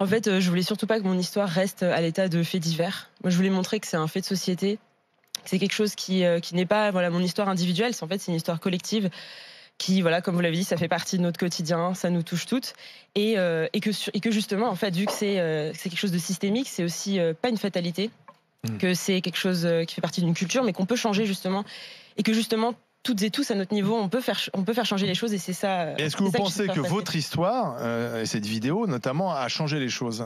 En fait, je voulais surtout pas que mon histoire reste à l'état de fait divers. Moi, je voulais montrer que c'est un fait de société, que c'est quelque chose qui n'est pas voilà mon histoire individuelle, c'est une histoire collective qui, voilà, comme vous l'avez dit, ça fait partie de notre quotidien, ça nous touche toutes, et que justement, en fait, vu que c'est quelque chose de systémique, c'est aussi pas une fatalité, que c'est quelque chose qui fait partie d'une culture, mais qu'on peut changer justement, et que justement toutes et tous à notre niveau, on peut faire changer les choses, et c'est ça. Et est-ce que vous pensez que votre histoire, et cette vidéo notamment, a changé les choses?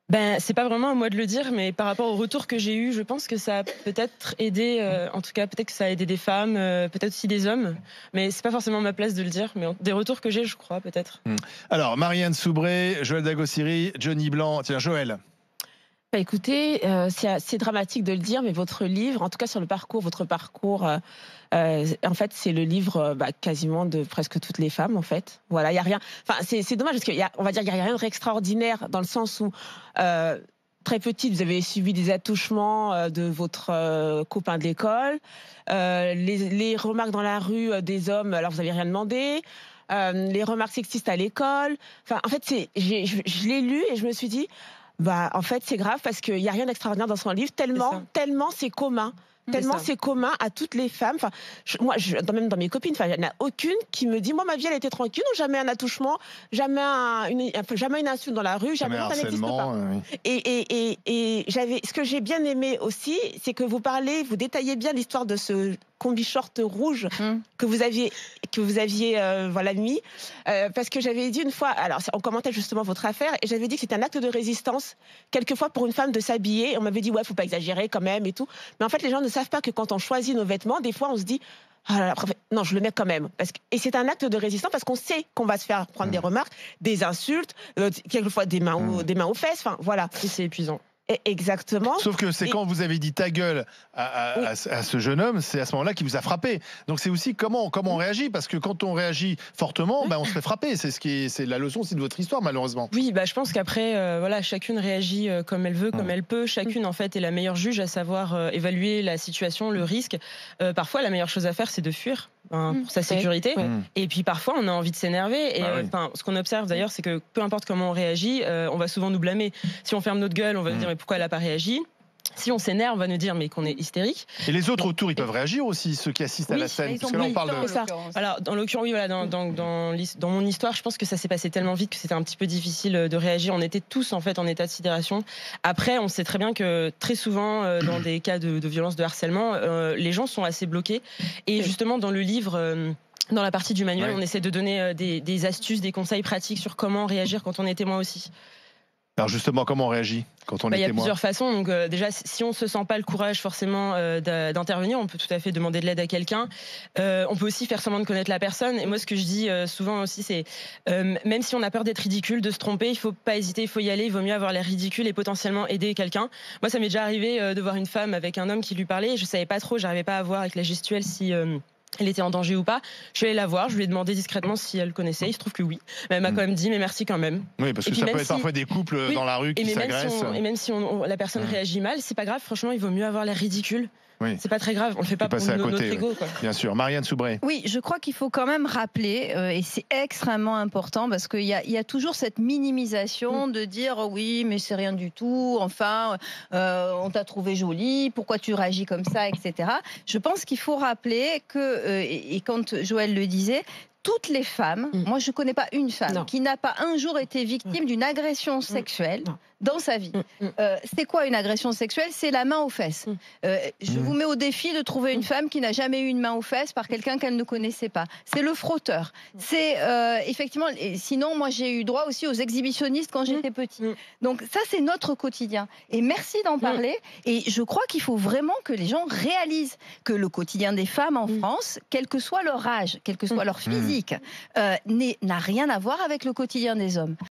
Ben, c'est pas vraiment à moi de le dire, mais par rapport au retour que j'ai eu, je pense que ça a peut-être aidé, en tout cas, peut-être que ça a aidé des femmes, peut-être aussi des hommes, mais c'est pas forcément ma place de le dire, mais des retours que j'ai, je crois, peut-être. Alors, Marianne Soubré, Joël Dagossiri, Johnny Blanc. Tiens, Joël. Bah écoutez, c'est assez dramatique de le dire, mais votre livre, en tout cas sur le parcours, votre parcours, en fait, c'est le livre quasiment de presque toutes les femmes, en fait. Voilà, il y a rien. Enfin, c'est dommage parce qu'il y a, on va dire, il y a rien d'extraordinaire dans le sens où très petite, vous avez subi des attouchements de votre copain de l'école, les remarques dans la rue des hommes, alors vous n'avez rien demandé. Les remarques sexistes à l'école. Enfin, en fait, je l'ai lu et je me suis dit. Bah, en fait, c'est grave parce qu'il n'y a rien d'extraordinaire dans son livre, tellement c'est commun. Tellement c'est commun à toutes les femmes. Enfin, même dans mes copines, enfin, il n'y en a aucune qui me dit, moi, ma vie, elle était tranquille, non, jamais un attouchement, jamais une insulte dans la rue, jamais ça n'existe pas. Oui. Et ce que j'ai bien aimé aussi, c'est que vous détaillez bien l'histoire de ce combi short rouge que vous aviez voilà mis, parce que j'avais dit une fois, alors on commentait justement votre affaire, et j'avais dit que c'était un acte de résistance, quelquefois pour une femme de s'habiller, et on m'avait dit ouais, faut pas exagérer quand même et tout, mais en fait les gens ne savent pas que quand on choisit nos vêtements, des fois on se dit ah là là, non, je le mets quand même. Et c'est un acte de résistance parce qu'on sait qu'on va se faire prendre des remarques, des insultes, quelquefois des mains aux fesses. Enfin, voilà. Et c'est épuisant. Exactement. Sauf que c'est quand vous avez dit ta gueule à ce jeune homme, c'est à ce moment-là qu'il vous a frappé. Donc c'est aussi comment on réagit, parce que quand on réagit fortement, on se fait frapper. C'est la leçon aussi de votre histoire, malheureusement. Oui, je pense qu'après, voilà, chacune réagit comme elle veut, comme elle peut. Chacune, en fait, est la meilleure juge à savoir évaluer la situation, le risque. Parfois, la meilleure chose à faire, c'est de fuir. Pour sa sécurité. Et puis parfois on a envie de s'énerver, et ce qu'on observe d'ailleurs, c'est que peu importe comment on réagit, on va souvent nous blâmer. Si on ferme notre gueule, on va nous dire mais pourquoi elle n'a pas réagi. Si on s'énerve, on va nous dire mais qu'on est hystérique. Et les autres autour, ils peuvent réagir aussi, ceux qui assistent à la scène, parce que là on parle de ça. Alors dans l'occurrence, oui, voilà, dans mon histoire, je pense que ça s'est passé tellement vite que c'était un petit peu difficile de réagir. On était tous en fait en état de sidération. Après, on sait très bien que très souvent, dans des cas de violence, de harcèlement, les gens sont assez bloqués. Et justement, dans le livre. Dans la partie du manuel, on essaie de donner des astuces, des conseils pratiques sur comment réagir quand on est témoin aussi. Alors justement, comment on réagit quand on est témoin? Il y a plusieurs façons. Donc déjà, si on ne se sent pas le courage forcément d'intervenir, on peut tout à fait demander de l'aide à quelqu'un. On peut aussi faire semblant de connaître la personne. Et moi, ce que je dis souvent aussi, c'est même si on a peur d'être ridicule, de se tromper, il ne faut pas hésiter, il faut y aller. Il vaut mieux avoir l'air ridicule et potentiellement aider quelqu'un. Moi, ça m'est déjà arrivé de voir une femme avec un homme qui lui parlait. Et je ne savais pas trop, j'arrivais pas à voir avec la gestuelle si... elle était en danger ou pas. Je suis allée la voir, je lui ai demandé discrètement si elle connaissait. Il se trouve que oui. Mais elle m'a quand même dit mais merci quand même. Oui, parce que ça peut être parfois des couples dans la rue qui s'agressent. Et même si la personne réagit mal, c'est pas grave. Franchement, il vaut mieux avoir l'air ridicule. Oui. C'est pas très grave, on le fait pas pour notre ego. Quoi. Bien sûr. Marianne Soubré. Oui, je crois qu'il faut quand même rappeler, et c'est extrêmement important, parce qu'il y a toujours cette minimisation de dire oui, mais c'est rien du tout, enfin, on t'a trouvé jolie, pourquoi tu réagis comme ça, etc. Je pense qu'il faut rappeler que, et quand Joël le disait, toutes les femmes, moi je ne connais pas une femme qui n'a pas un jour été victime d'une agression sexuelle dans sa vie. C'est quoi une agression sexuelle? C'est la main aux fesses. Je vous mets au défi de trouver une femme qui n'a jamais eu une main aux fesses par quelqu'un qu'elle ne connaissait pas. C'est le frotteur. C'est effectivement, sinon moi j'ai eu droit aussi aux exhibitionnistes quand j'étais petite. Donc ça c'est notre quotidien. Et merci d'en parler. Et je crois qu'il faut vraiment que les gens réalisent que le quotidien des femmes en France, quel que soit leur âge, quel que soit leur physique, n'a rien à voir avec le quotidien des hommes.